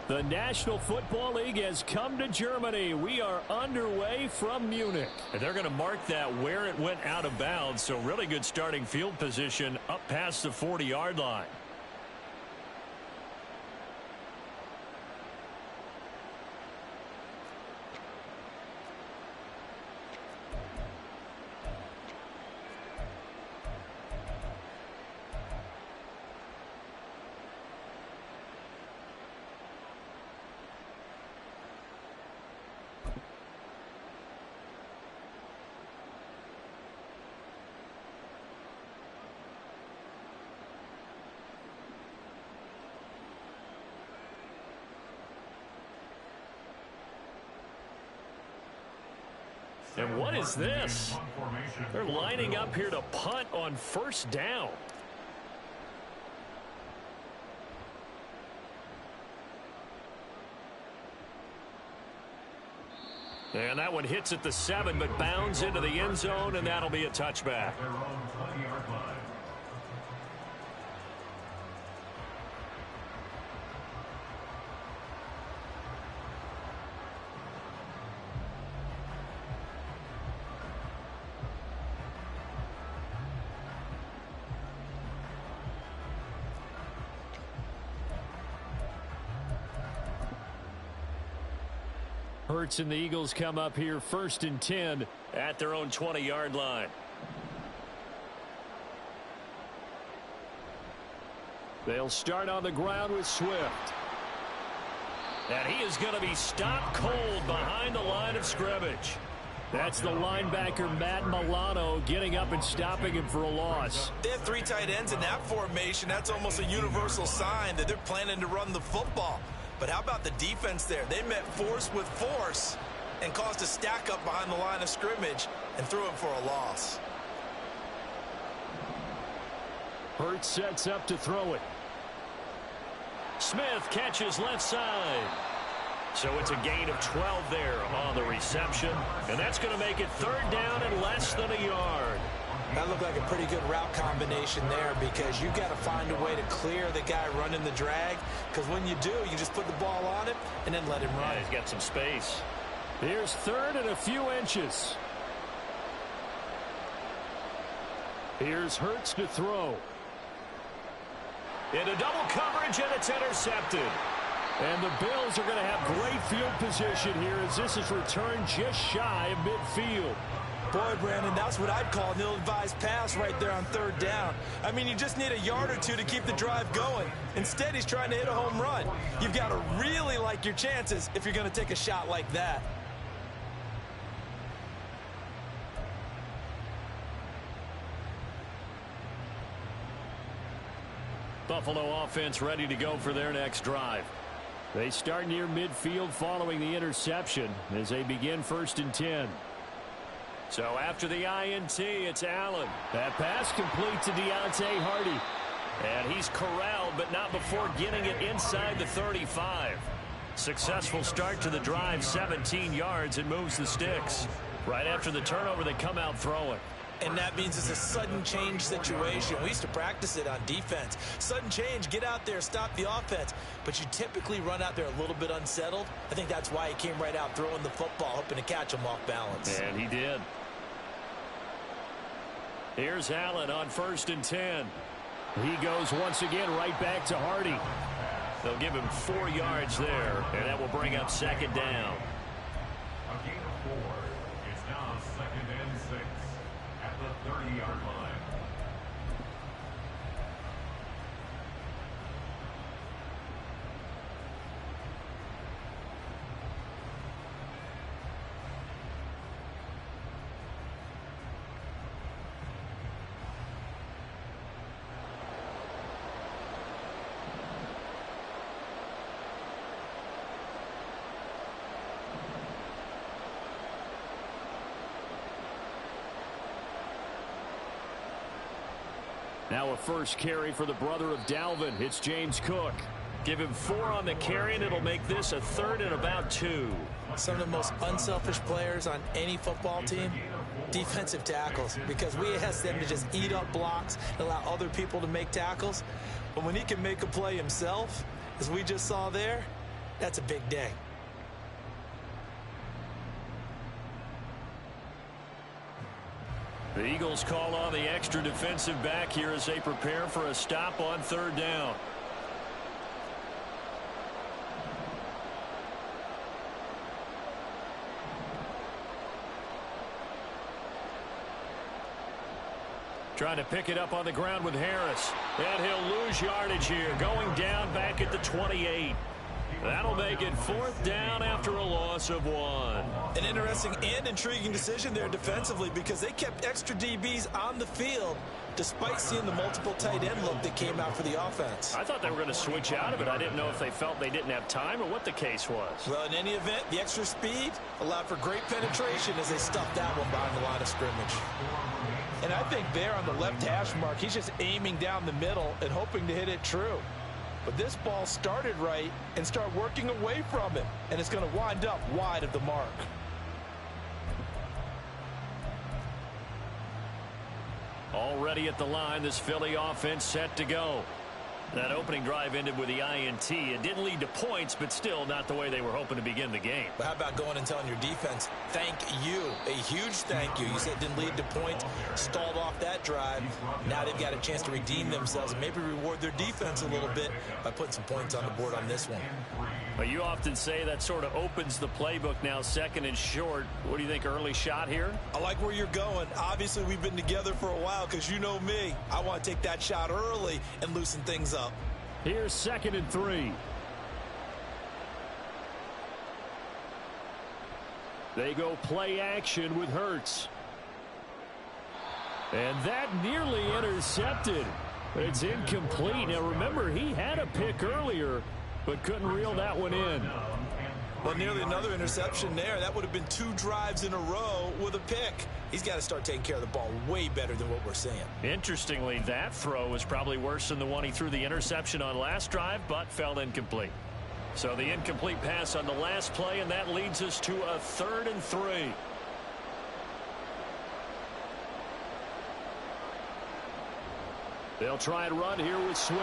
The National Football League has come to Germany. We are underway from Munich. And they're going to mark that where it went out of bounds. So really good starting field position up past the 40-yard line. And what is this? They're lining up here to punt on first down. And that one hits at the 7, but bounds into the end zone, and that'll be a touchback. Hurts and the Eagles come up here 1st and 10 at their own 20-yard line. They'll start on the ground with Swift. And he is going to be stopped cold behind the line of scrimmage. That's the linebacker, Matt Milano, getting up and stopping him for a loss. They have 3 tight ends in that formation. That's almost a universal sign that they're planning to run the football. But how about the defense there? They met force with force and caused a stack up behind the line of scrimmage and threw him for a loss. Hurts sets up to throw it. Smith catches left side. So it's a gain of 12 there on the reception. And that's going to make it 3rd down and less than a yard. That looked like a pretty good route combination there because you've got to find a way to clear the guy running the drag, because when you do, you just put the ball on him and then let him run. Yeah, he's got some space. Here's 3rd and a few inches. Here's Hurts to throw. Into double coverage, and it's intercepted. And the Bills are going to have great field position here as this is returned just shy of midfield. Boy, Brandon, that's what I'd call an ill-advised pass right there on 3rd down. I mean, you just need a yard or 2 to keep the drive going. Instead, he's trying to hit a home run. You've got to really like your chances if you're going to take a shot like that. Buffalo offense ready to go for their next drive. They start near midfield following the interception as they begin 1st and 10. So after the INT, it's Allen. That pass complete to Deontay Hardy. And he's corralled, but not before getting it inside the 35. Successful start to the drive, 17 yards, and moves the sticks. Right after the turnover, they come out throwing. And that means it's a sudden change situation. We used to practice it on defense. Sudden change, get out there, stop the offense. But you typically run out there a little bit unsettled. I think that's why he came right out throwing the football, hoping to catch him off balance. And he did. Here's Allen on 1st and 10. He goes once again right back to Hardy. They'll give him 4 yards there, and that will bring up 2nd down. A gain of 4. It's now 2nd and 6 at the 30-yard line. Now a first carry for the brother of Dalvin. It's James Cook. Give him 4 on the carry, and it'll make this a 3rd and about 2. Some of the most unselfish players on any football team, defensive tackles, because we ask them to just eat up blocks and allow other people to make tackles. But when he can make a play himself, as we just saw there, that's a big day. The Eagles call on the extra defensive back here as they prepare for a stop on third down. Trying to pick it up on the ground with Harris. And he'll lose yardage here, going down back at the 28. That'll make it fourth down after a loss of 1. An interesting and intriguing decision there defensively because they kept extra DBs on the field despite seeing the multiple tight end look that came out for the offense. I thought they were going to switch out of it. I didn't know if they felt they didn't have time or what the case was. Well, in any event, the extra speed allowed for great penetration as they stuffed that one behind the line of scrimmage. And I think there on the left hash mark, he's just aiming down the middle and hoping to hit it true. But this ball started right and started working away from him, and it's going to wind up wide of the mark. Already at the line, this Philly offense set to go. That opening drive ended with the INT. It didn't lead to points, but still not the way they were hoping to begin the game. But how about going and telling your defense, thank you, a huge thank you. You said it didn't lead to points, stalled off that drive. Now they've got a chance to redeem themselves and maybe reward their defense a little bit by putting some points on the board on this one. Well, you often say that sort of opens the playbook now, second and short. What do you think, early shot here? I like where you're going. Obviously, we've been together for a while because you know me. I want to take that shot early and loosen things up. Here's 2nd and 3. They go play action with Hurts. And that nearly intercepted. But it's incomplete. Now, remember, he had a pick earlier, but couldn't reel that one in. Well, nearly another interception there. That would have been 2 drives in a row with a pick. He's got to start taking care of the ball way better than what we're seeing. Interestingly, that throw was probably worse than the one he threw the interception on last drive, but fell incomplete. So the incomplete pass on the last play, and that leads us to a 3rd and 3. They'll try and run here with Swift.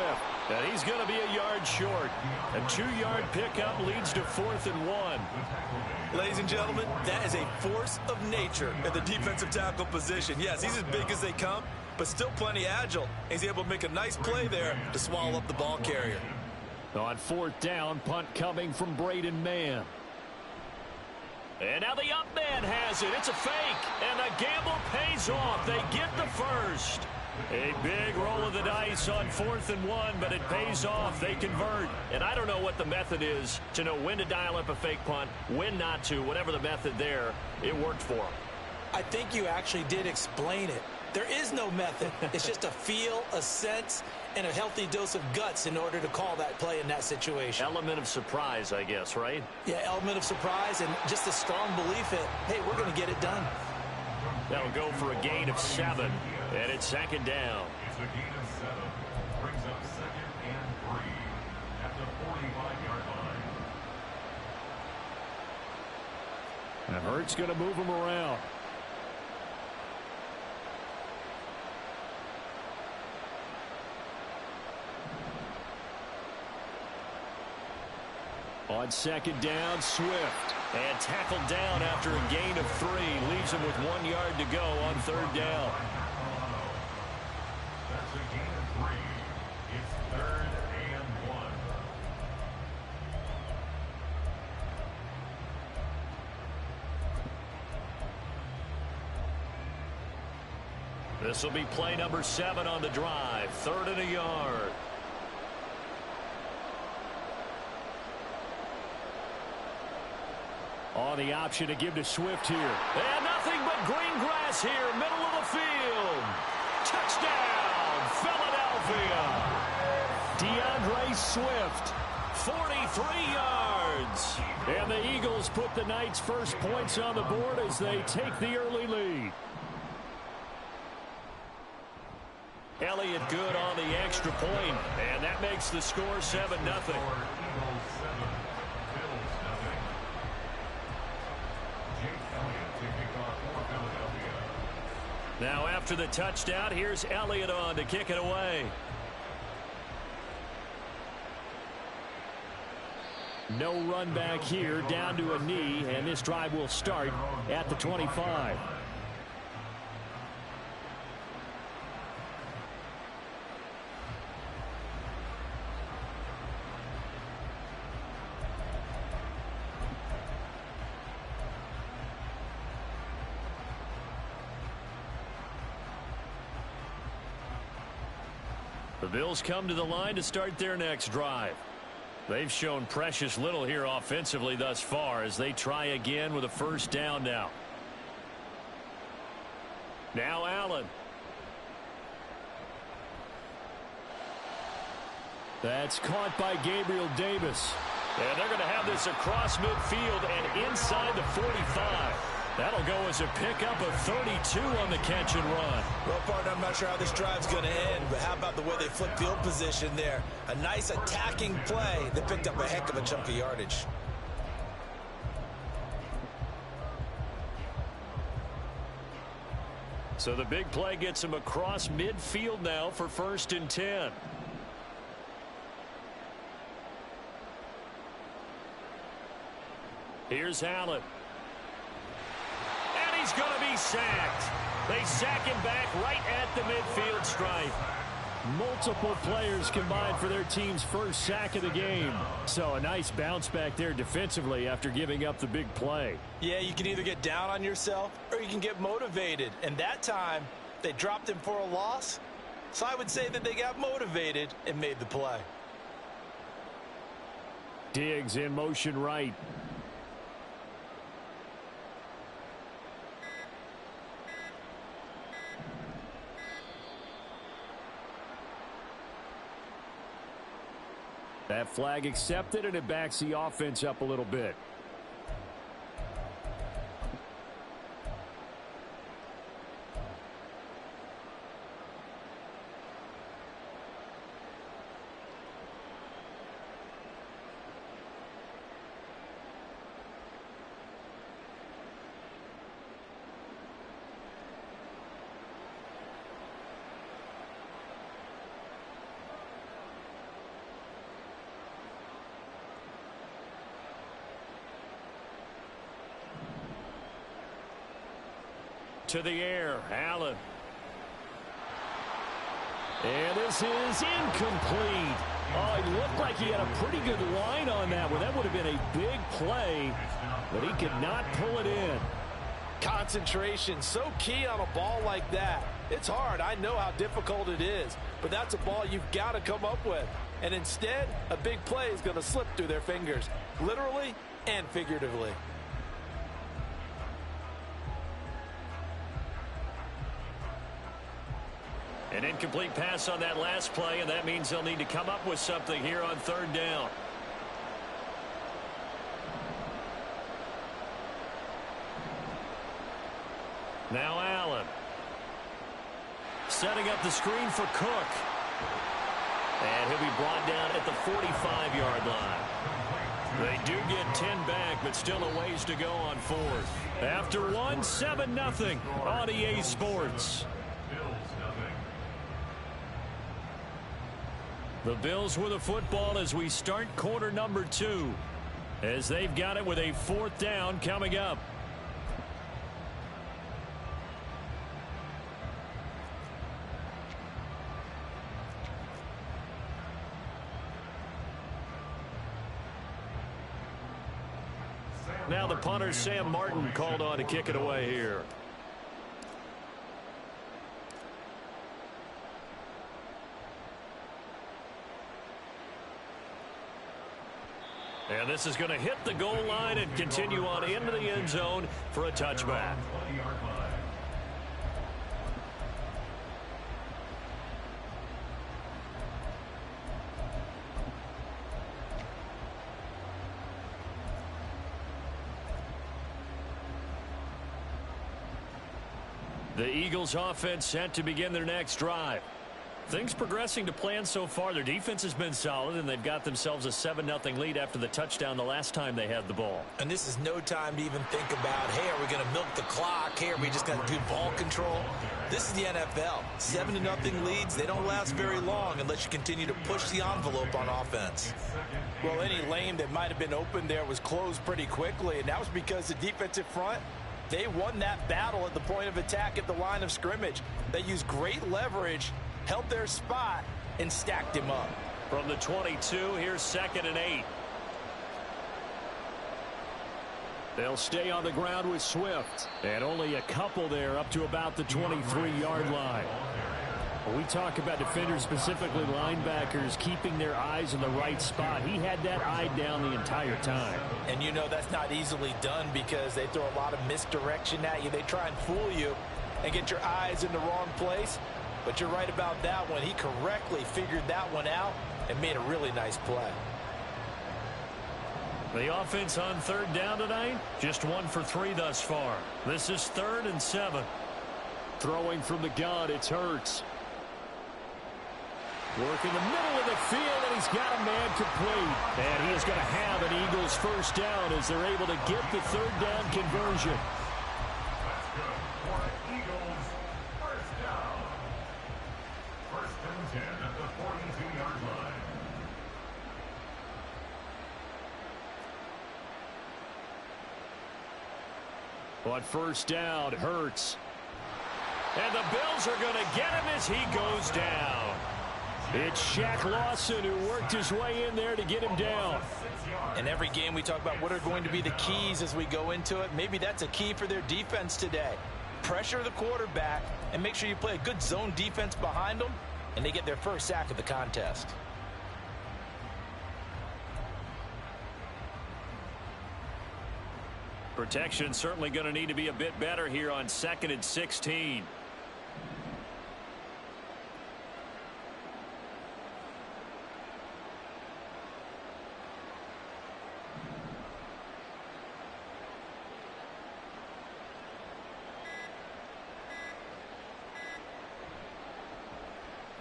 And he's going to be a yard short. A 2-yard pickup leads to 4th and 1. Ladies and gentlemen, that is a force of nature at the defensive tackle position. Yes, he's as big as they come, but still plenty agile. He's able to make a nice play there to swallow up the ball carrier. On 4th down, punt coming from Braden Mann. And now the up man has it. It's a fake, and the gamble pays off. They get the first. A big roll of the dice on 4th and 1, but it pays off. They convert. And I don't know what the method is to know when to dial up a fake punt, when not to. Whatever the method there, it worked for them. I think you actually did explain it. There is no method. It's just a feel, a sense, and a healthy dose of guts in order to call that play in that situation. Element of surprise, I guess, right? Yeah, element of surprise and just a strong belief that, hey, we're going to get it done. That'll go for a gain of 7. And it's 2nd down. It's a gain of 7. Brings up 2nd and 3 at the 45-yard line. And Hurts going to move him around. On 2nd down, Swift. And tackled down after a gain of 3. Leaves him with 1 yard to go on 3rd down. That's a gain of 3. It's 3rd and 1. This will be play number 7 on the drive. 3rd and a yard. On the option to give to Swift here. And nothing but green grass here, middle of the field. Touchdown, Philadelphia. DeAndre Swift, 43 yards. And the Eagles put the Knights' first points on the board as they take the early lead. Elliott good on the extra point, and that makes the score 7-0. Now after the touchdown, here's Elliott on to kick it away. No run back here, down to a knee, and this drive will start at the 25. The Bills come to the line to start their next drive. They've shown precious little here offensively thus far as they try again with a first down now. Now Allen. That's caught by Gabriel Davis. And they're going to have this across midfield and inside the 45. That'll go as a pickup of 32 on the catch and run. Well, partner, I'm not sure how this drive's going to end, but how about the way they flip field position there? A nice attacking play that picked up a heck of a chunk of yardage. So the big play gets him across midfield now for 1st and 10. Here's Allen. And he's going to be sacked. They sack him back right at the midfield stripe. Multiple players combined for their team's first sack of the game. So a nice bounce back there defensively after giving up the big play. Yeah, you can either get down on yourself or you can get motivated. And that time, they dropped him for a loss. So I would say that they got motivated and made the play. Diggs in motion right. That flag accepted, and it backs the offense up a little bit. To the air, Allen. And this is incomplete. Oh, it looked like he had a pretty good line on that one. That would have been a big play, but he could not pull it in. Concentration, so key on a ball like that. It's hard. I know how difficult it is, but that's a ball you've got to come up with. And instead, a big play is going to slip through their fingers, literally and figuratively. An incomplete pass on that last play, and that means they'll need to come up with something here on 3rd down. Now Allen. Setting up the screen for Cook. And he'll be brought down at the 45-yard line. They do get 10 back, but still a ways to go on 4th. After one, 7-0 on EA Sports. The Bills with the football as we start quarter number 2, as they've got it with a 4th down coming up. Now the punter, Sam Martin, called on to kick it away here. And this is going to hit the goal line and continue on into the end zone for a touchback. The Eagles offense set to begin their next drive. Things progressing to plan so far. Their defense has been solid, and they've got themselves a 7-0 lead after the touchdown the last time they had the ball. And this is no time to even think about, hey, are we going to milk the clock? Hey, are we just going to do ball control? This is the NFL. 7-0 leads, they don't last very long unless you continue to push the envelope on offense. Well, any lane that might have been open there was closed pretty quickly, and that was because the defensive front, they won that battle at the point of attack at the line of scrimmage. They used great leverage, held their spot, and stacked him up. From the 22, here's 2nd and 8. They'll stay on the ground with Swift. And only a couple there up to about the 23-yard line. When we talk about defenders, specifically linebackers, keeping their eyes in the right spot, he had that eye down the entire time. And you know that's not easily done because they throw a lot of misdirection at you. They try and fool you and get your eyes in the wrong place. But you're right about that one. He correctly figured that one out and made a really nice play. The offense on 3rd down tonight, just 1 for 3 thus far. This is 3rd and 7. Throwing from the gun, it's Hurts. Working the middle of the field, and he's got a man complete. And he is going to have an Eagles first down as they're able to get the 3rd down conversion. That's good for the Eagles. First down. 1st and 10 at the 42-yard line. On 1st down, Hurts. And the Bills are going to get him as he goes down. It's Shaq Lawson who worked his way in there to get him down. In every game we talk about what are going to be the keys as we go into it. Maybe that's a key for their defense today. Pressure the quarterback and make sure you play a good zone defense behind them, and they get their first sack of the contest. Protection certainly going to need to be a bit better here on 2nd and 16.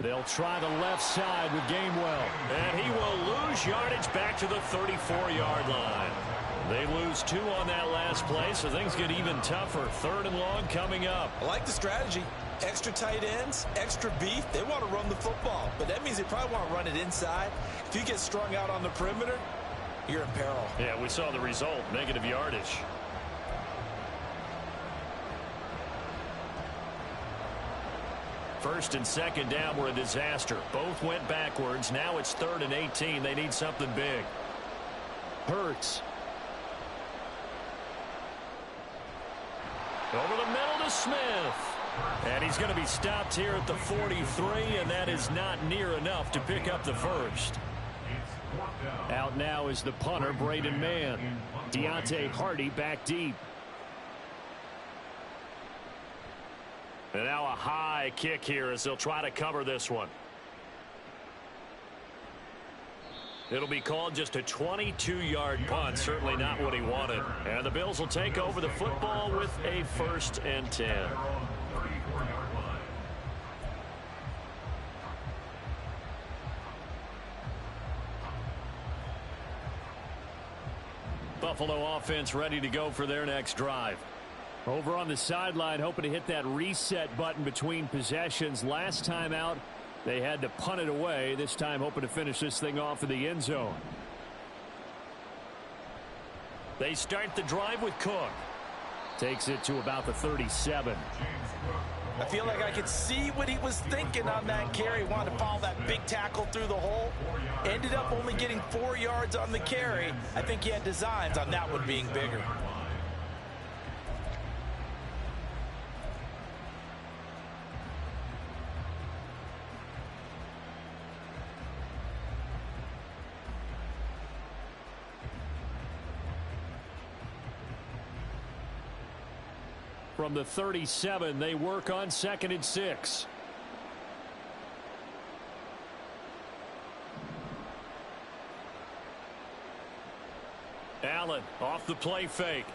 They'll try the left side with Gainwell. And he will lose yardage back to the 34-yard line. They lose 2 on that last play, so things get even tougher. 3rd and long coming up. I like the strategy. Extra tight ends, extra beef. They want to run the football, but that means they probably want to run it inside. If you get strung out on the perimeter, you're in peril. Yeah, we saw the result, negative yardage. First and 2nd down were a disaster. Both went backwards. Now it's 3rd and 18. They need something big. Hurts. Over the middle to Smith. And he's going to be stopped here at the 43, and that is not near enough to pick up the first. Out now is the punter, Braden Mann. Deontay Hardy back deep. And now a high kick here as they'll try to cover this one. It'll be called just a 22-yard punt. Certainly not what he wanted. And the Bills will take over the football with a 1st and 10. Buffalo offense ready to go for their next drive. Over on the sideline, hoping to hit that reset button between possessions. Last time out, they had to punt it away. This time, hoping to finish this thing off in the end zone. They start the drive with Cook. Takes it to about the 37. I feel like I could see what he was thinking on that carry. Wanted to follow that big tackle through the hole. Ended up only getting 4 yards on the carry. I think he had designs on that one being bigger. From the 37, they work on 2nd and 6. Allen off the play fake.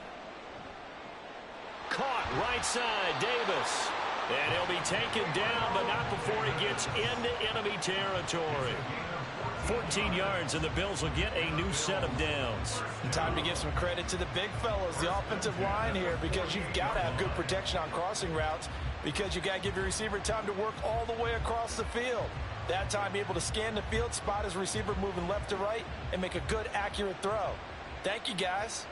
Caught right side, Davis. And he'll be taken down, but not before he gets into enemy territory. 14 yards, and the Bills will get a new set of downs. And time to give some credit to the big fellas, the offensive line here, because you've got to have good protection on crossing routes, because you've got to give your receiver time to work all the way across the field. That time, be able to scan the field, spot his receiver moving left to right, and make a good, accurate throw. Thank you, guys.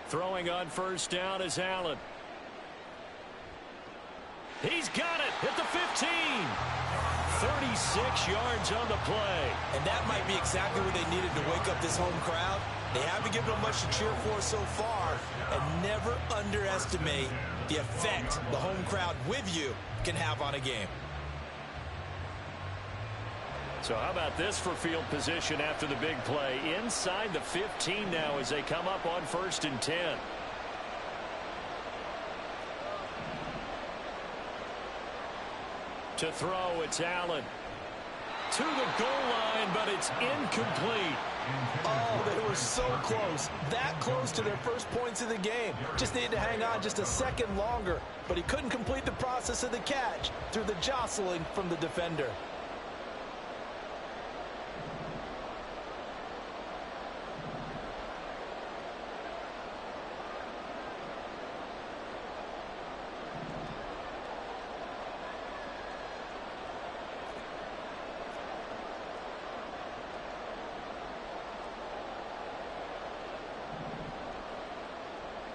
Throwing on first down is Allen. He's got it at the 15. 36 yards on the play. And that might be exactly what they needed to wake up this home crowd. They haven't given them much to cheer for so far. And never underestimate the effect the home crowd with you can have on a game. So how about this for field position after the big play? Inside the 15 now as they come up on 1st and 10. To throw, it's Allen. To the goal line, but it's incomplete. Oh, they were so close. That close to their first points of the game. Just needed to hang on just a second longer. But he couldn't complete the process of the catch through the jostling from the defender.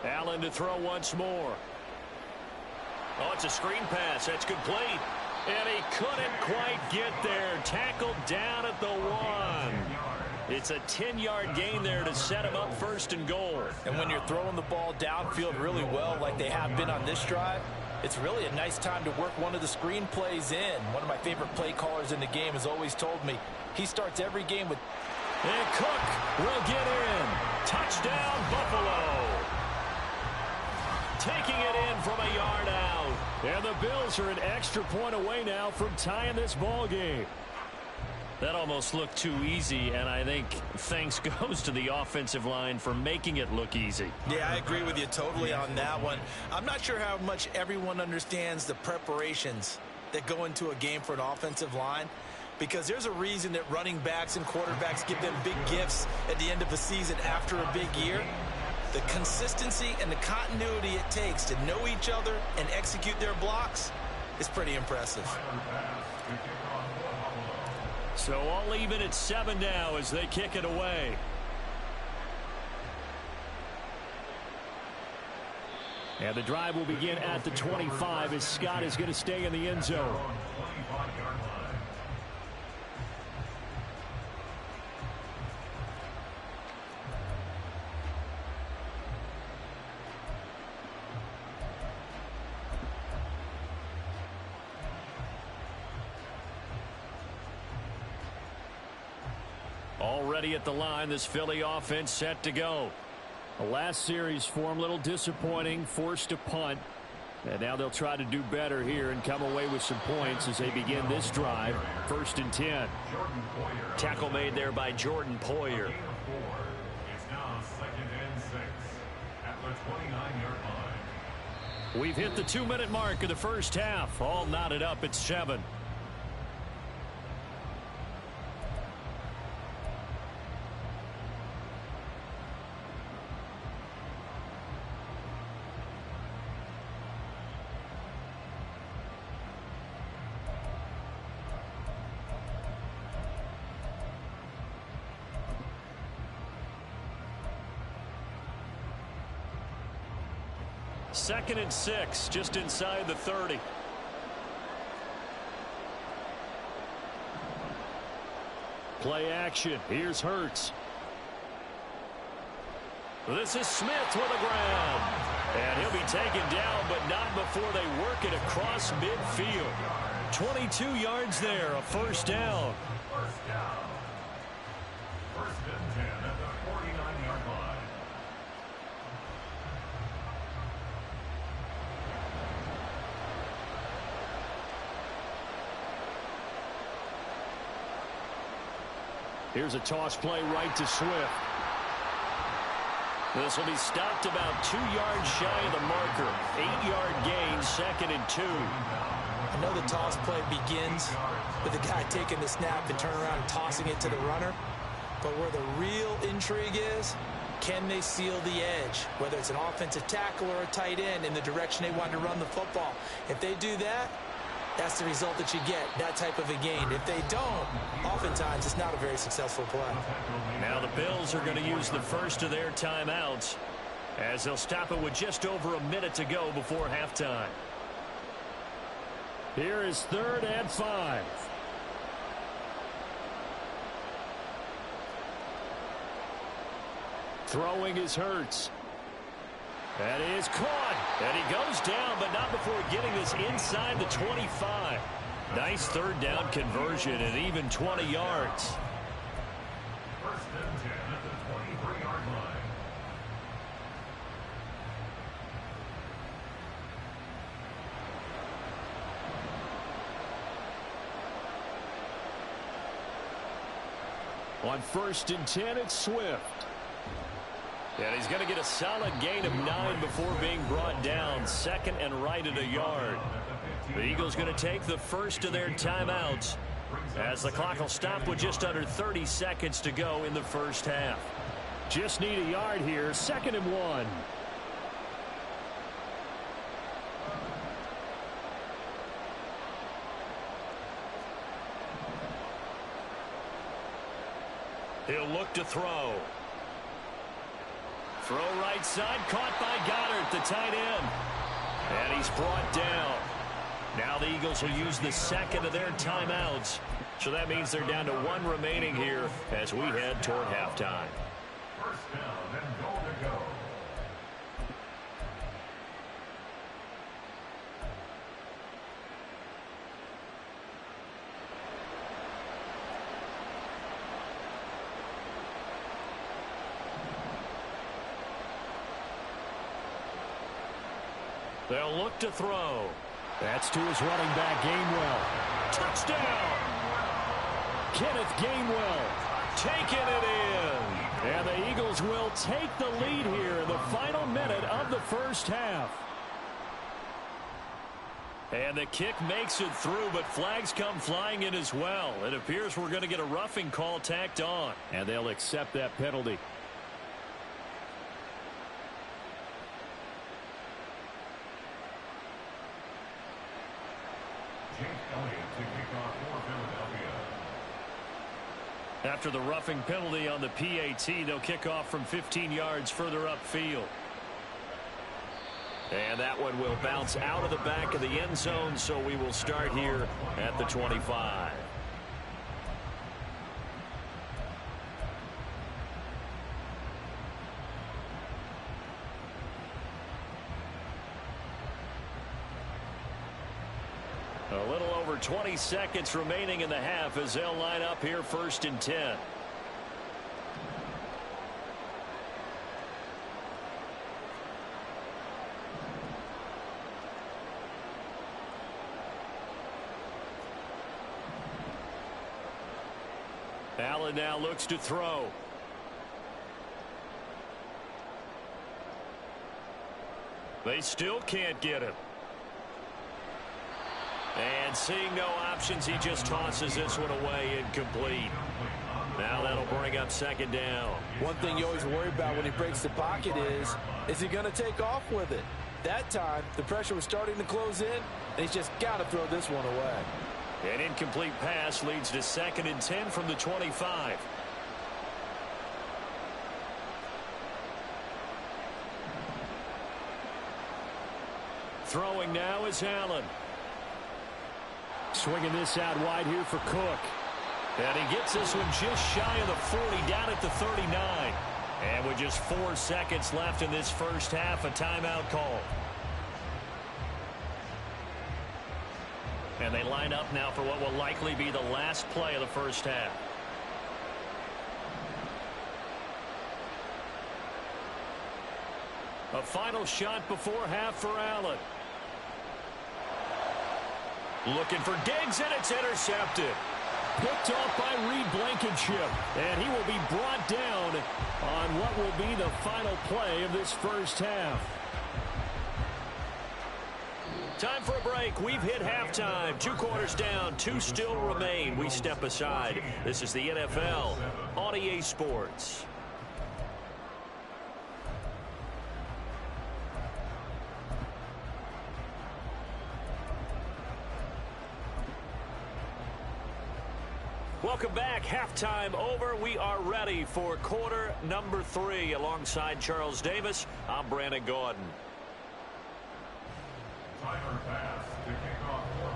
Allen to throw once more. Oh, it's a screen pass. That's complete. And he couldn't quite get there. Tackled down at the 1. It's a 10-yard gain there to set him up 1st and goal. And when you're throwing the ball downfield really well like they have been on this drive, it's really a nice time to work one of the screen plays in. One of my favorite play callers in the game has always told me he starts every game with... And Cook will get in. Touchdown, Buffalo. Taking it in from a yard out. And the Bills are an extra point away now from tying this ball game. That almost looked too easy, and I think thanks goes to the offensive line for making it look easy. Yeah, I agree with you totally on that one. I'm not sure how much everyone understands the preparations that go into a game for an offensive line, because there's a reason that running backs and quarterbacks give them big gifts at the end of the season after a big year. The consistency and the continuity it takes to know each other and execute their blocks is pretty impressive. So all even at 7 now as they kick it away. And the drive will begin at the 25 as Scott is going to stay in the end zone. Already at the line, this Philly offense set to go. The last series for them, a little disappointing, forced a punt. And now they'll try to do better here and come away with some points as they begin this drive. 1st and 10. Tackle made there by Jordan Poyer. It's now 2nd and 6 at the 29-yard line. We've hit the 2-minute mark of the first half. All knotted up at 7. Second and 6, just inside the 30. Play action. Here's Hurts. This is Smith with the ground. And he'll be taken down, but not before they work it across midfield. 22 yards there, a 1st down. First down. 1st and 10 at the 49-yard line. Here's a toss play right to Swift. This will be stopped about 2 yards shy of the marker. 8-yard gain, 2nd and 2. I know the toss play begins with the guy taking the snap and turning around and tossing it to the runner. But where the real intrigue is, can they seal the edge? Whether it's an offensive tackle or a tight end in the direction they want to run the football. If they do that, that's the result that you get, that type of a gain. If they don't, oftentimes it's not a very successful play. Now the Bills are going to use the first of their timeouts as they'll stop it with just over a minute to go before halftime. Here is 3rd and 5. Throwing is Hurts. That is caught. And he goes down, but not before getting this inside the 25. Nice 3rd down conversion and even 20 yards. 1st and 10 at the 23-yard line. On 1st and 10, it's Swift. And he's going to get a solid gain of 9 before being brought down. 2nd and right at a yard. The Eagles going to take the first of their timeouts as the clock will stop with just under 30 seconds to go in the first half. Just need a yard here. 2nd and 1. He'll look to throw. Throw right side, caught by Goddard, the tight end. And he's brought down. Now the Eagles will use the 2nd of their timeouts. So that means they're down to 1 remaining here as we head toward halftime. 1st down and goal to go. They'll look to throw. That's to his running back, Gainwell. Touchdown! Kenneth Gainwell Taking it in. And the Eagles will take the lead here in the final minute of the first half. And the kick makes it through, but flags come flying in as well. It appears we're going to get a roughing call tacked on. And they'll accept that penalty. After the roughing penalty on the PAT, they'll kick off from 15 yards further upfield. And that one will bounce out of the back of the end zone, so we will start here at the 25. A little over 20 seconds remaining in the half as they'll line up here 1st and 10. Allen now looks to throw. They still can't get him. And seeing no options, he just tosses this one away incomplete. Now that'll bring up 2nd down. One thing you always worry about when he breaks the pocket is he going to take off with it? That time, the pressure was starting to close in, and he's just got to throw this one away. An incomplete pass leads to 2nd and 10 from the 25. Throwing now is Allen. Swinging this out wide here for Cook. And he gets this one just shy of the 40, down at the 39. And with just 4 seconds left in this first half, a timeout call. And they line up now for what will likely be the last play of the first half. A final shot before half for Allen. Looking for Diggs, and it's intercepted. Picked off by Reed Blankenship. And he will be brought down on what will be the final play of this first half. Time for a break. We've hit halftime. 2 quarters down. 2 still remain. We step aside. This is the NFL on EA Sports. Welcome back. Halftime over. We are ready for quarter number 3. Alongside Charles Davis, I'm Brandon Gordon. Timer pass to kick off for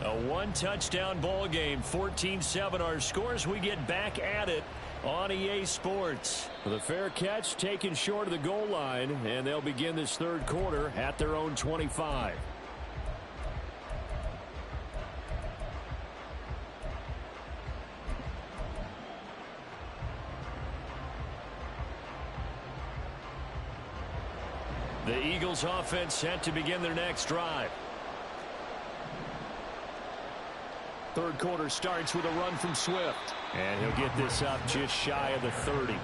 Buffalo. A 1-touchdown ball game. 14-7 our scores. We get back at it on EA Sports. The fair catch taken short of the goal line, and they'll begin this third quarter at their own 25. The Eagles offense set to begin their next drive. Third quarter starts with a run from Swift. And he'll get this up just shy of the 30.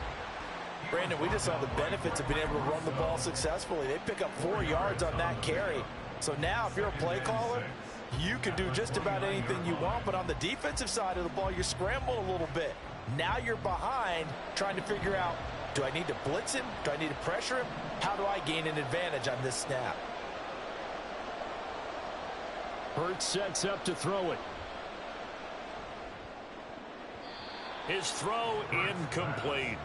Brandon, we just saw the benefits of being able to run the ball successfully. They pick up 4 yards on that carry. So now if you're a play caller, you can do just about anything you want. But on the defensive side of the ball, you're scrambling a little bit. Now you're behind trying to figure out, do I need to blitz him? Do I need to pressure him? How do I gain an advantage on this snap? Hurts sets up to throw it. His throw incomplete.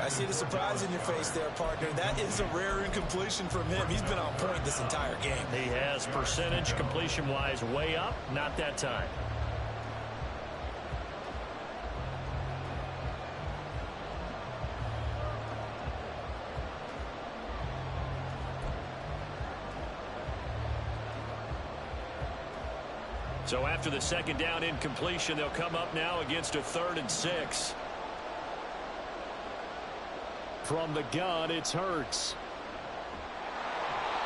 I see the surprise in your face there, partner. That is a rare incompletion from him. He's been on point this entire game. He has percentage completion-wise way up. Not that time. So after the second down incompletion, they'll come up now against a 3rd and 6. From the gun, it's Hurts.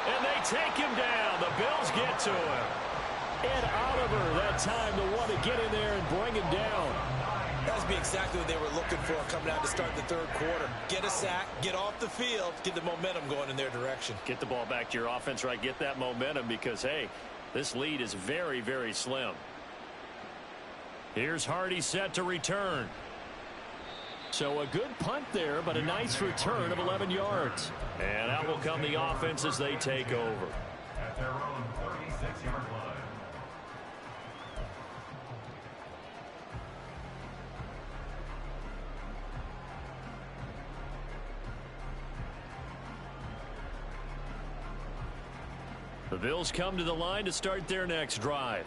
And they take him down. The Bills get to him. And Oliver, that time, the one to get in there and bring him down. That must be exactly what they were looking for coming out to start the third quarter. Get a sack, get off the field, get the momentum going in their direction. Get the ball back to your offense, right? Get that momentum because, hey, this lead is very, very slim. Here's Hardy set to return. So a good punt there, but a nice return of 11 yards. And out will come the offense as they take over. At their own 36-yard line. The Bills come to the line to start their next drive.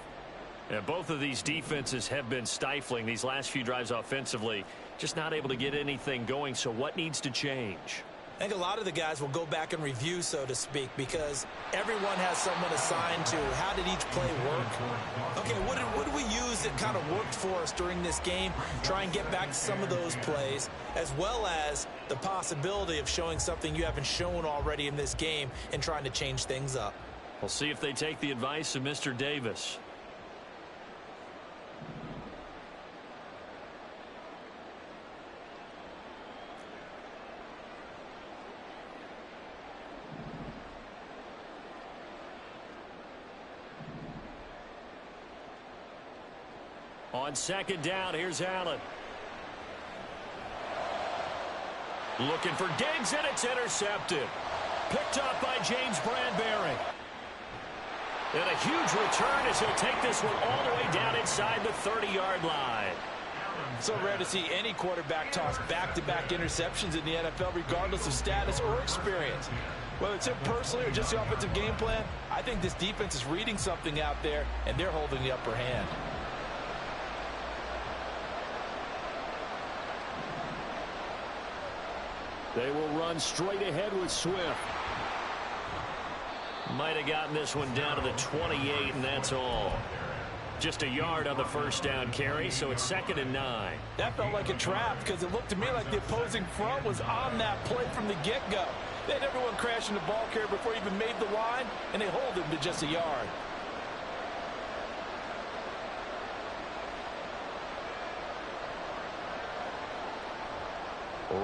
And both of these defenses have been stifling these last few drives offensively. Just not able to get anything going. So what needs to change? I think a lot of the guys will go back and review, so to speak, because everyone has someone assigned to how did each play work. Okay, what did we use that kind of worked for us during this game? Try and get back to some of those plays, as well as the possibility of showing something you haven't shown already in this game and trying to change things up. We'll see if they take the advice of Mr. Davis. On second down, here's Allen. Looking for Diggs, and it's intercepted. Picked up by James Bradbury. And a huge return as he'll take this one all the way down inside the 30-yard line. So rare to see any quarterback toss back-to-back interceptions in the NFL, regardless of status or experience. Whether it's him personally or just the offensive game plan, I think this defense is reading something out there, and they're holding the upper hand. They will run straight ahead with Swift. Might have gotten this one down to the 28, and that's all. Just a yard on the first down carry, so it's 2nd and 9. That felt like a trap because it looked to me like the opposing front was on that play from the get-go. They had everyone crashing the ball carrier before he even made the line, and they hold him to just a yard.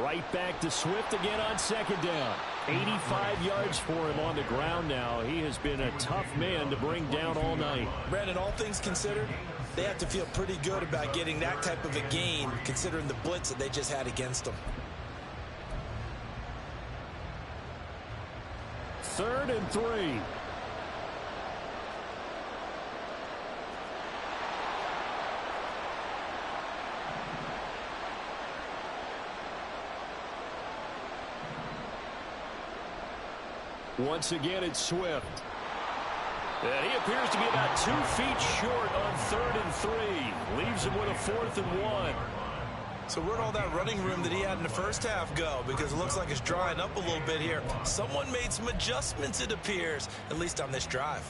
Right back to Swift again on 2nd down. 85 yards for him on the ground now. He has been a tough man to bring down all night. Brandon, all things considered, they have to feel pretty good about getting that type of a gain, considering the blitz that they just had against them. 3rd and 3. Once again, it's Swift. And he appears to be about 2 feet short on 3rd and 3. Leaves him with a 4th and 1. So where'd all that running room that he had in the first half go? Because it looks like it's drying up a little bit here. Someone made some adjustments, it appears, at least on this drive.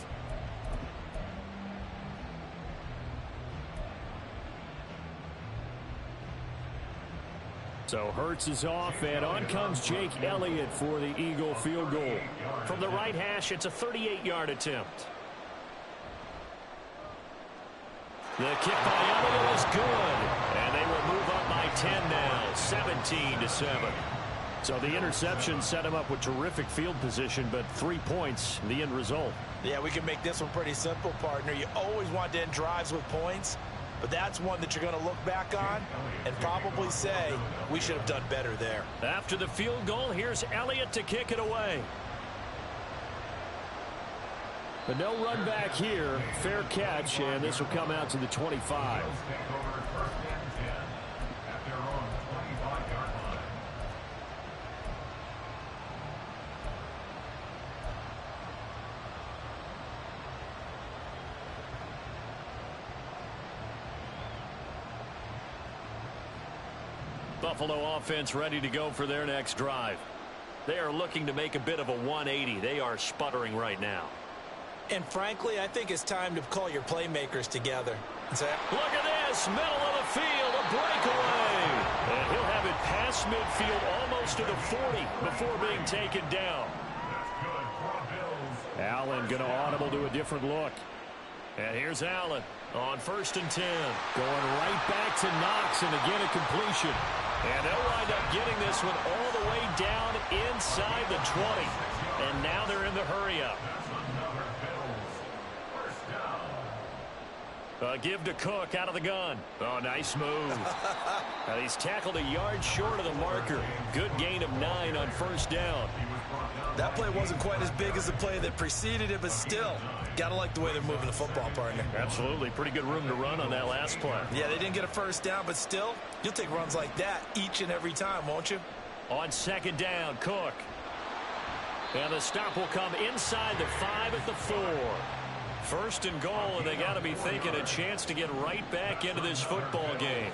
So Hurts is off, and on comes Jake Elliott for the Eagle field goal. From the right hash, it's a 38-yard attempt. The kick by Elliott is good, and they will move up by 10 now, 17-7. So the interception set him up with terrific field position, but 3 points, the end result. Yeah, we can make this one pretty simple, partner. You always want to end drives with points, but that's one that you're going to look back on and probably say, we should have done better there. After the field goal, here's Elliott to kick it away. But no run back here. Fair catch, and this will come out to the 25. Buffalo offense ready to go for their next drive. They are looking to make a bit of a 180. They are sputtering right now. And frankly, I think it's time to call your playmakers together and say, look at this, middle of the field, a breakaway. And he'll have it past midfield almost to the 40 before being taken down. Allen going to audible to a different look. And here's Allen on 1st and 10. Going right back to Knox, and again a completion. And they'll wind up getting this one all the way down inside the 20. And now they're in the hurry-up. Give to Cook out of the gun. Oh, nice move. Now he's tackled a yard short of the marker. Good gain of 9 on 1st down. That play wasn't quite as big as the play that preceded it, but still, got to like the way they're moving the football, partner. Absolutely. Pretty good room to run on that last play. Yeah, they didn't get a 1st down, but still, you'll take runs like that each and every time, won't you? On 2nd down, Cook. And the stop will come inside the 5 at the 4. 1st and goal, and they got to be thinking a chance to get right back into this football game.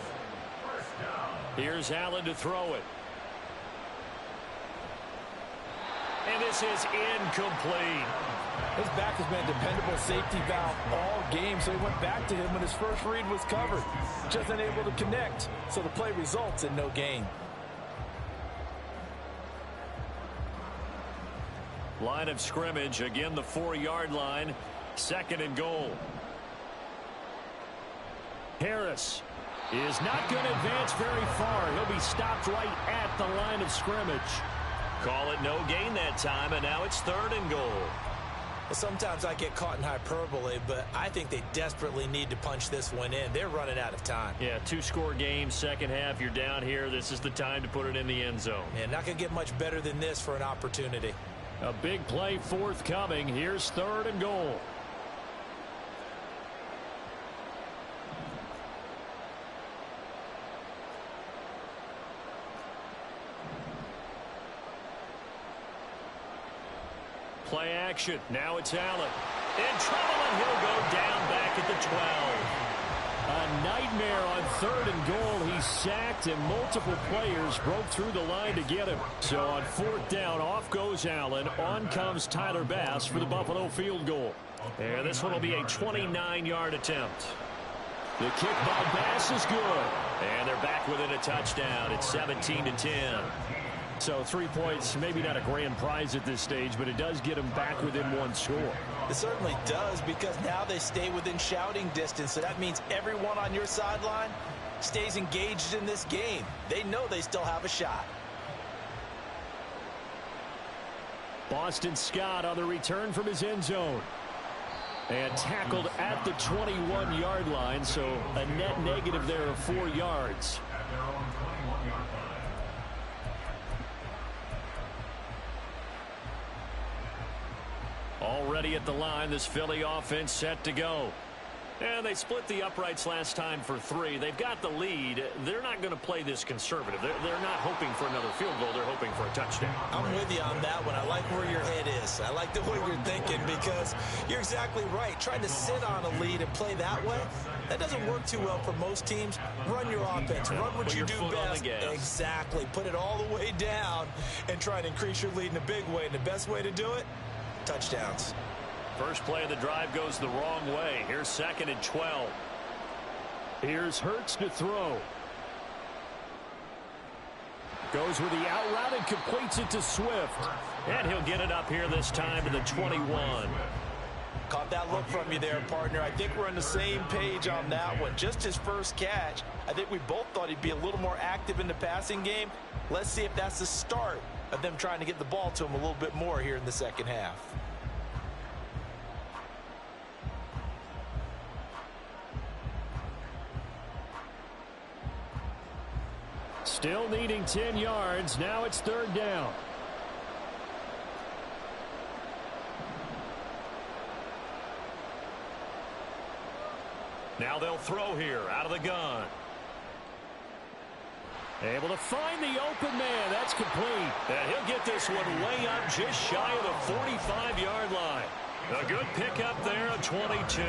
Here's Allen to throw it. And this is incomplete. His back has been a dependable safety valve all game, so he went back to him when his first read was covered. Just unable to connect, so the play results in no gain. Line of scrimmage, again the 4-yard line. 2nd and goal. Harris is not going to advance very far. He'll be stopped right at the line of scrimmage. Call it no gain that time, and now it's 3rd and goal. Well, sometimes I get caught in hyperbole, but I think they desperately need to punch this one in. They're running out of time. Yeah, 2-score game, 2nd half. You're down here. This is the time to put it in the end zone. Yeah, not going to get much better than this for an opportunity. A big play forthcoming. Here's 3rd and goal. Play action. Now it's Allen. In trouble, and he'll go down back at the 12. A nightmare on 3rd and goal. He sacked, and multiple players broke through the line to get him. So on 4th down, off goes Allen. On comes Tyler Bass for the Buffalo field goal. And this one will be a 29-yard attempt. The kick by Bass is good. And they're back within a touchdown. It's 17-10. So 3 points, maybe not a grand prize at this stage, but it does get them back within one score. It certainly does, because now they stay within shouting distance. So that means everyone on your sideline stays engaged in this game. They know they still have a shot. Boston Scott on the return from his end zone. And tackled at the 21-yard line, so a net negative there of 4 yards. At their own 21-yard line. Already at the line, this Philly offense set to go. And they split the uprights last time for 3. They've got the lead. They're not going to play this conservative. They're not hoping for another field goal. They're hoping for a touchdown. I'm with you on that one. I like where your head is. I like the way you're thinking, because you're exactly right. Trying to sit on a lead and play that way, that doesn't work too well for most teams. Run your offense. Run what you do best. Exactly. Put it all the way down and try and increase your lead in a big way. And the best way to do it, touchdowns. First play of the drive goes the wrong way. Here's 2nd and 12. Here's Hurts to throw. Goes with the out route and completes it to Swift. And he'll get it up here this time to the 21. Caught that look from you there, partner. I think we're on the same page on that one. Just his first catch, I think we both thought he'd be a little more active in the passing game. Let's see if that's the start of them trying to get the ball to him a little bit more here in the second half. Still needing 10 yards. Now it's 3rd down. Now they'll throw here out of the gun. Able to find the open man. That's complete. And he'll get this one way up just shy of the 45-yard line. A good pickup there, a 22.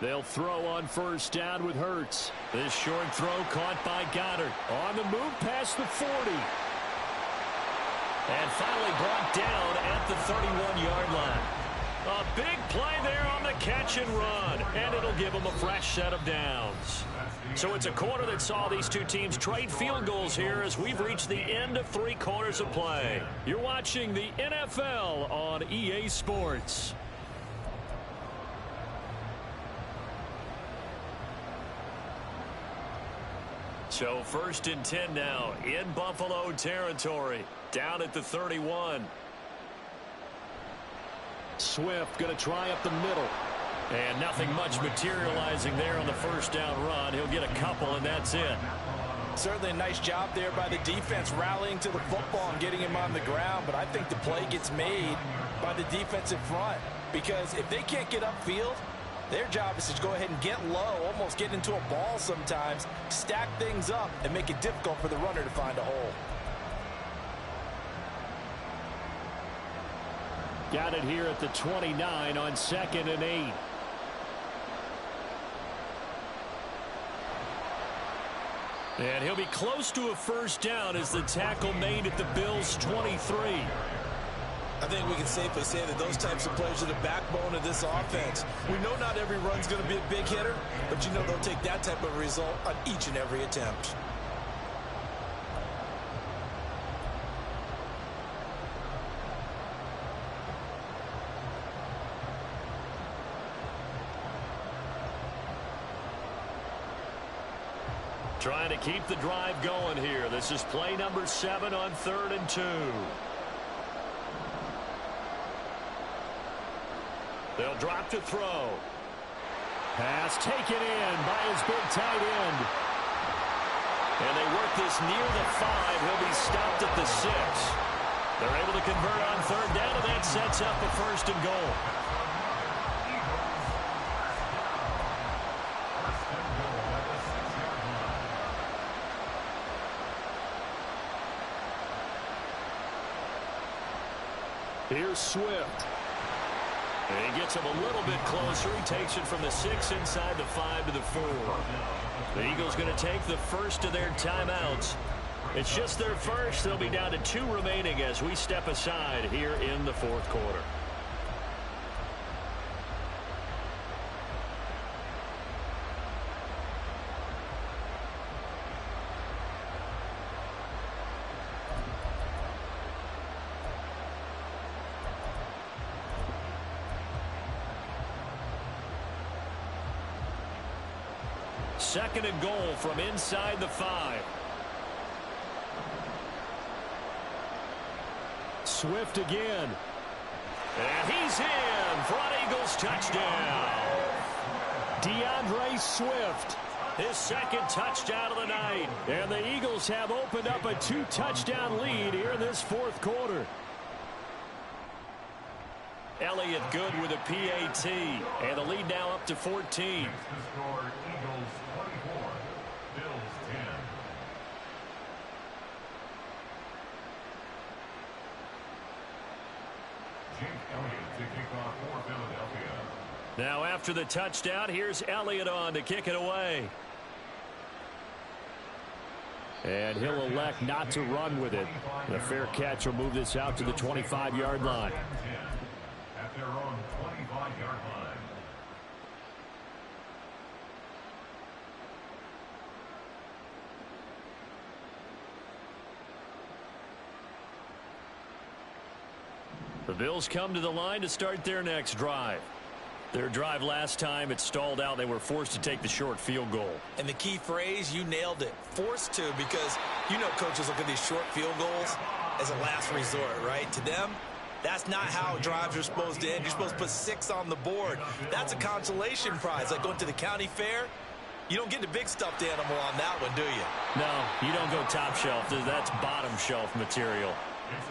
They'll throw on 1st down with Hurts. This short throw caught by Goddard. On the move past the 40. And finally brought down at the 31-yard line. A big play there on the catch and run. And it'll give them a fresh set of downs. So it's a quarter that saw these two teams trade field goals here as we've reached the end of 3 quarters of play. You're watching the NFL on EA Sports. So 1st and 10 now in Buffalo territory. Down at the 31. Swift going to try up the middle. And nothing much materializing there on the 1st down run. He'll get a couple, and that's it. Certainly a nice job there by the defense rallying to the football and getting him on the ground. But I think the play gets made by the defensive front, because if they can't get upfield, their job is to go ahead and get low, almost get into a ball sometimes, stack things up, and make it difficult for the runner to find a hole. Got it here at the 29 on 2nd and 8. And he'll be close to a 1st down as the tackle made at the Bills' 23. I think we can safely say that those types of plays are the backbone of this offense. We know not every run's going to be a big hitter, but you know they'll take that type of result on each and every attempt. Trying to keep the drive going here. This is play number 7 on 3rd and 2. They'll drop to throw. Pass taken in by his big tight end. And they work this near the 5. He'll be stopped at the 6. They're able to convert on 3rd down, and that sets up a 1st and goal. Here's Swift. And he gets him a little bit closer. He takes it from the 6 inside the 5 to the 4. The Eagles going to take the first of their timeouts. It's just their first. They'll be down to 2 remaining as we step aside here in the fourth quarter. Second and goal from inside the 5. Swift again. And he's in. Front Eagles touchdown. DeAndre Swift. His second touchdown of the night. And the Eagles have opened up a 2-touchdown lead here in this fourth quarter. Elliott good with a PAT. And the lead now up to 14. Now after the touchdown, here's Elliott on to kick it away. And he'll elect not to run with it. And a fair catch will move this out to the 25-yard line. At their own 25-yard line. The Bills come to the line to start their next drive. Their drive last time, it stalled out. They were forced to take the short field goal. And the key phrase, you nailed it. Forced to, because you know coaches look at these short field goals as a last resort, right? To them, that's not how drives are supposed to end. You're supposed to put 6 on the board. That's a consolation prize. Like going to the county fair, you don't get the big stuffed animal on that one, do you? No, you don't go top shelf. That's bottom shelf material.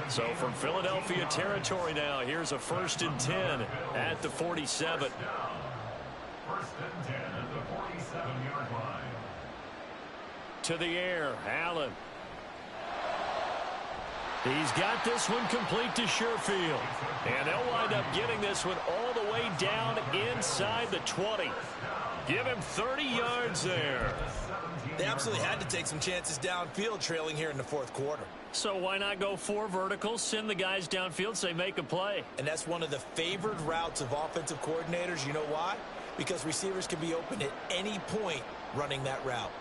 So from Philadelphia territory now, here's a 1st and 10 at the 47. First and 10 at the 47-yard line. To the air, Allen. He's got this one complete to Sherfield. And they'll wind up getting this one all the way down inside the 20. Give him 30 yards there. They absolutely had to take some chances downfield trailing here in the fourth quarter. So why not go 4 verticals, send the guys downfield, say make a play. And that's one of the favored routes of offensive coordinators. You know why? Because receivers can be open at any point running that route.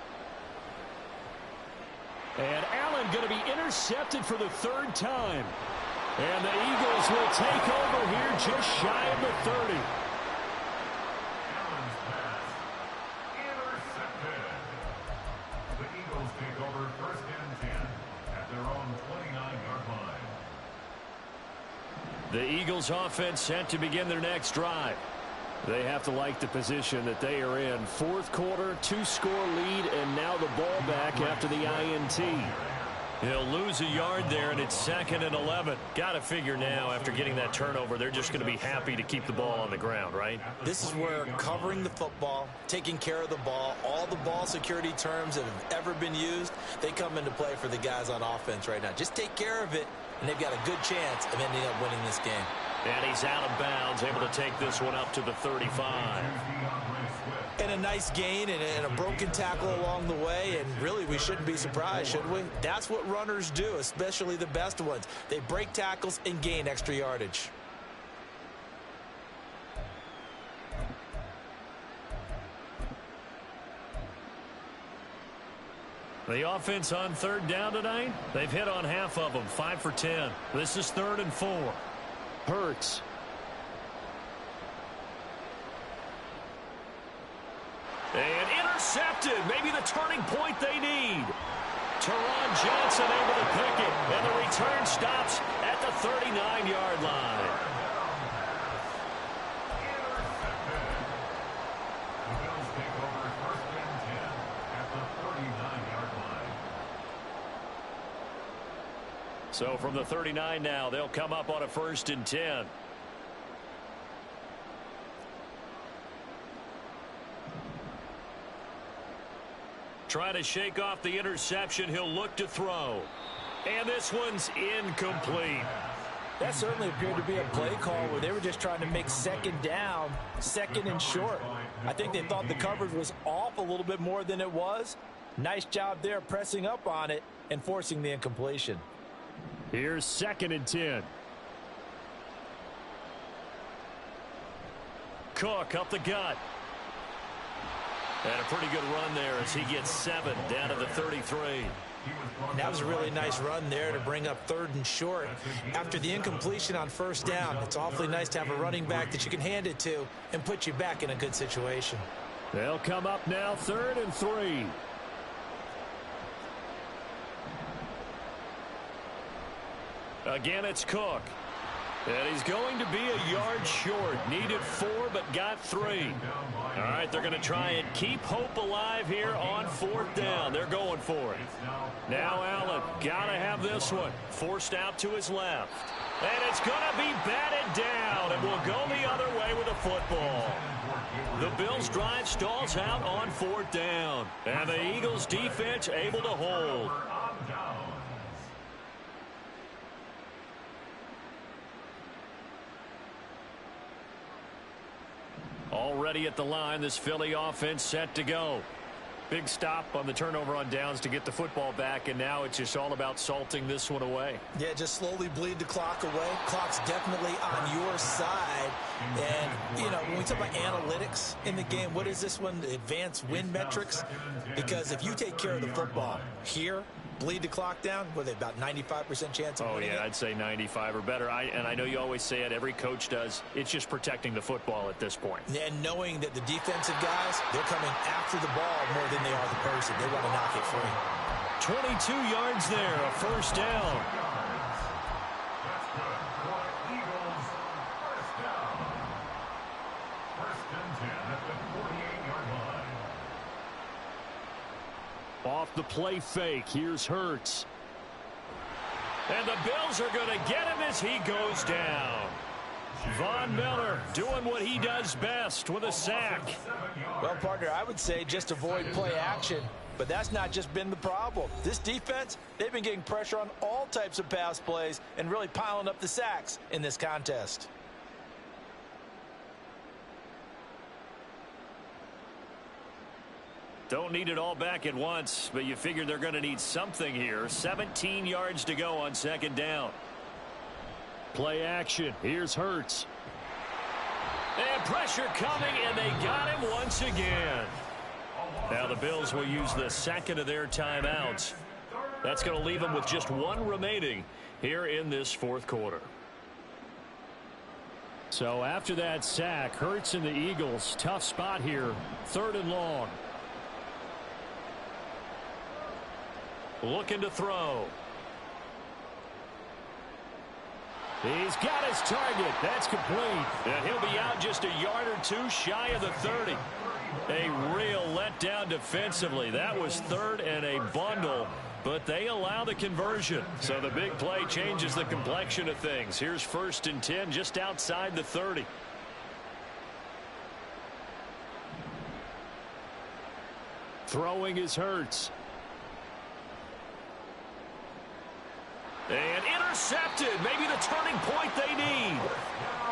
And Allen going to be intercepted for the 3rd time. And the Eagles will take over here just shy of the 30. Allen's pass intercepted. The Eagles take over 1st and 10 at their own 29-yard line. The Eagles offense set to begin their next drive. They have to like the position that they are in. Fourth quarter, 2-score lead, and now the ball back after the INT. He'll lose a yard there, and it's 2nd and 11. Got to figure now, after getting that turnover, they're just going to be happy to keep the ball on the ground, right? This is where covering the football, taking care of the ball, all the ball security terms that have ever been used, they come into play for the guys on offense right now. Just take care of it, and they've got a good chance of ending up winning this game. And he's out of bounds, able to take this one up to the 35. And a nice gain and a broken tackle along the way, and really we shouldn't be surprised, should we? That's what runners do, especially the best ones. They break tackles and gain extra yardage. The offense on 3rd down tonight, they've hit on half of them, 5 for 10. This is 3rd and 4. Hurts. And intercepted. Maybe the turning point they need. Teron Johnson able to pick it. And the return stops at the 39-yard line. The Bills take over 1st and 10 at the 39-yard line. So from the 39 now, they'll come up on a 1st and 10. Trying to shake off the interception. He'll look to throw. And this one's incomplete. That certainly appeared to be a play call where they were just trying to make second down, second and short. I think they thought the coverage was off a little bit more than it was. Nice job there pressing up on it and forcing the incompletion. Here's 2nd and 10. Cook up the gut. And a pretty good run there as he gets 7 down to the 33. That was a really nice run there to bring up 3rd and short. After the incompletion on 1st down, it's awfully nice to have a running back that you can hand it to and put you back in a good situation. They'll come up now 3rd and 3. Again, it's Cook. And he's going to be a yard short. Needed 4, but got 3. All right, they're going to try and keep hope alive here on 4th down. They're going for it. Now Allen, got to have this one. Forced out to his left. And it's going to be batted down, and will go the other way with the football. The Bills' drive stalls out on 4th down. And the Eagles' defense able to hold. Already at the line, this Philly offense set to go. Big stop on the turnover on downs to get the football back, and now it's just all about salting this one away. Yeah, just slowly bleed the clock away. Clock's definitely on your side. And, you know, when we talk about analytics in the game, what is this one? Advanced win metrics? Because if you take care of the football here, bleed the clock down, what are they, about 95% chance of winning it? I'd say 95 or better. And I know you always say it, every coach does. It's just protecting the football at this point. And knowing that the defensive guys, they're coming after the ball more than they are the person. They want to knock it free. 22 yards there, a 1st down. That's good for Eagles. 1st down. 1st and 10 at the 48-yard line. Off the play fake, here's Hurts. And the Bills are going to get him as he goes down. Von Miller doing what he does best with a sack. Well, partner, I would say just avoid play action, but that's not just been the problem. This defense, they've been getting pressure on all types of pass plays and really piling up the sacks in this contest. Don't need it all back at once, but you figure they're going to need something here. 17 yards to go on 2nd down. Play action. Here's Hurts. And pressure coming, and they got him once again. Now the Bills will use the 2nd of their timeouts. That's going to leave them with just 1 remaining here in this 4th quarter. So after that sack, Hurts and the Eagles, tough spot here. 3rd and long. Looking to throw. He's got his target. That's complete. And he'll be out just a yard or 2 shy of the 30. A real letdown defensively. That was 3rd and a bundle, but they allow the conversion. So the big play changes the complexion of things. Here's 1st and 10 just outside the 30. Throwing is Hurts. And intercepted. Maybe the turning point they need.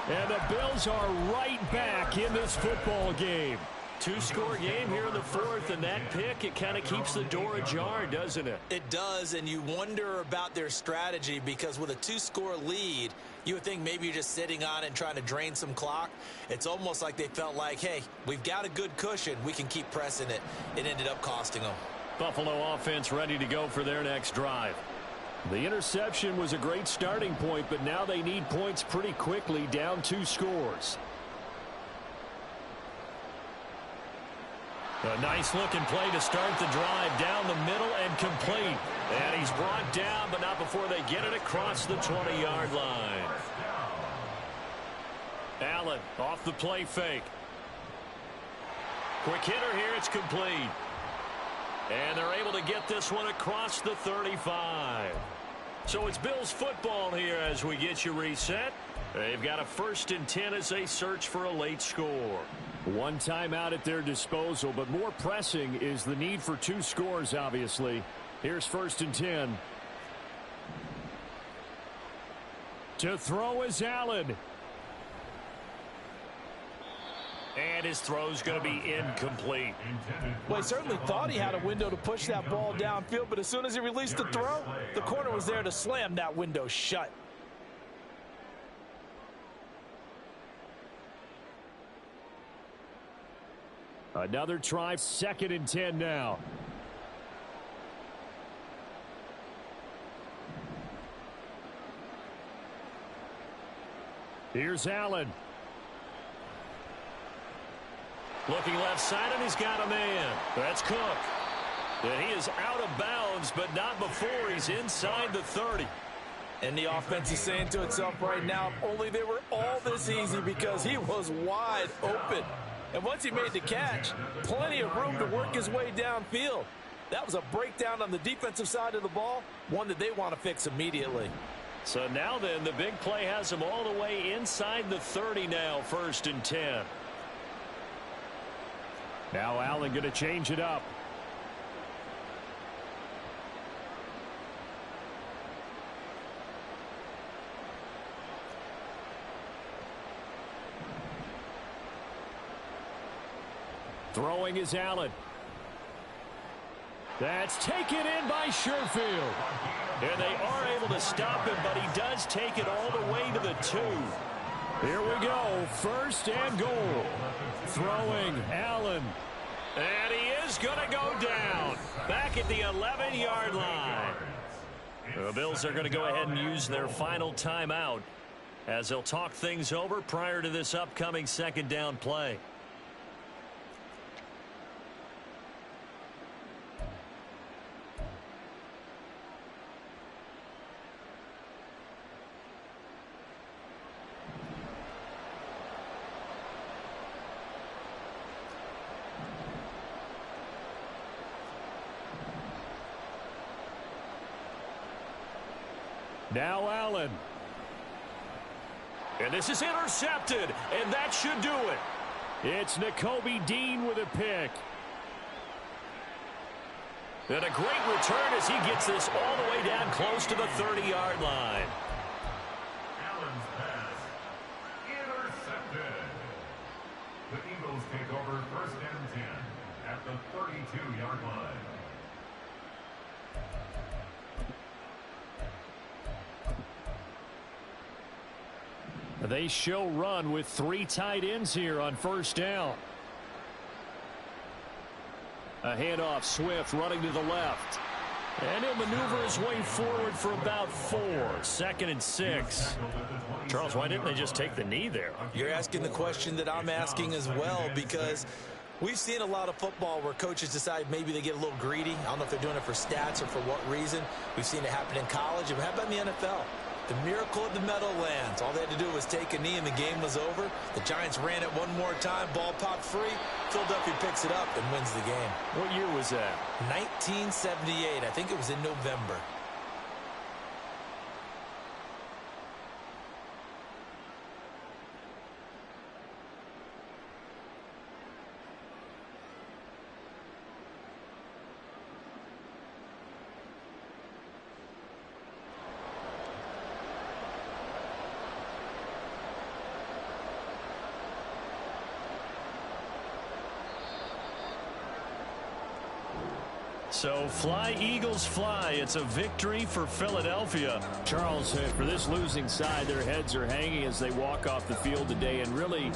And the Bills are right back in this football game. 2-score game here in the 4th, and that pick, it kind of keeps the door ajar, doesn't it? It does, and you wonder about their strategy because with a 2-score lead, you would think maybe you're just sitting on it and trying to drain some clock. It's almost like they felt like, hey, we've got a good cushion. We can keep pressing it. It ended up costing them. Buffalo offense ready to go for their next drive. The interception was a great starting point, but now they need points pretty quickly, down 2 scores. A nice-looking play to start the drive down the middle and complete. And he's brought down, but not before they get it across the 20-yard line. Allen off the play fake. Quick hitter here, it's complete. And they're able to get this one across the 35. So it's Bills football here as we get you reset. They've got a 1st and 10 as they search for a late score. 1 timeout at their disposal, but more pressing is the need for 2 scores, obviously. Here's 1st and 10. To throw is Allen. And his throw's going to be incomplete. Well, he certainly thought he had a window to push that ball downfield, but as soon as he released the throw, the corner was there to slam that window shut. Another try, 2nd and 10 now. Here's Allen. Looking left side, and he's got a man. That's Cook. And he is out of bounds, but not before he's inside the 30. And the offense is saying to itself right now, if only they were all this easy, because he was wide open. And once he made the catch, plenty of room to work his way downfield. That was a breakdown on the defensive side of the ball, one that they want to fix immediately. So now then, the big play has him all the way inside the 30 now, 1st and 10. Now Allen going to change it up. Throwing is Allen. That's taken in by Sherfield. And they are able to stop him, but he does take it all the way to the 2. Here we go, 1st and goal. Throwing, Allen. And he is going to go down. Back at the 11-yard line. The Bills are going to go ahead and use their final timeout as they'll talk things over prior to this upcoming 2nd down play. Now Allen. And this is intercepted, and that should do it. It's Nakobe Dean with a pick. And a great return as he gets this all the way down close to the 30-yard line. Allen's pass intercepted. The Eagles take over 1st and 10 at the 32-yard line. They show run with 3 tight ends here on 1st down. A handoff, Swift running to the left. And he'll maneuver his way forward for about 4. 2nd and 6. Charles, why didn't they just take the knee there? You're asking the question that I'm asking as well, because we've seen a lot of football where coaches decide maybe they get a little greedy. I don't know if they're doing it for stats or for what reason. We've seen it happen in college. And how about in the NFL? The miracle of the Meadowlands. All they had to do was take a knee and the game was over. The Giants ran it one more time. Ball popped free. Philadelphia picks it up and wins the game. What year was that? 1978. I think it was in November. So fly, Eagles, fly. It's a victory for Philadelphia. Charles, for this losing side, their heads are hanging as they walk off the field today, and really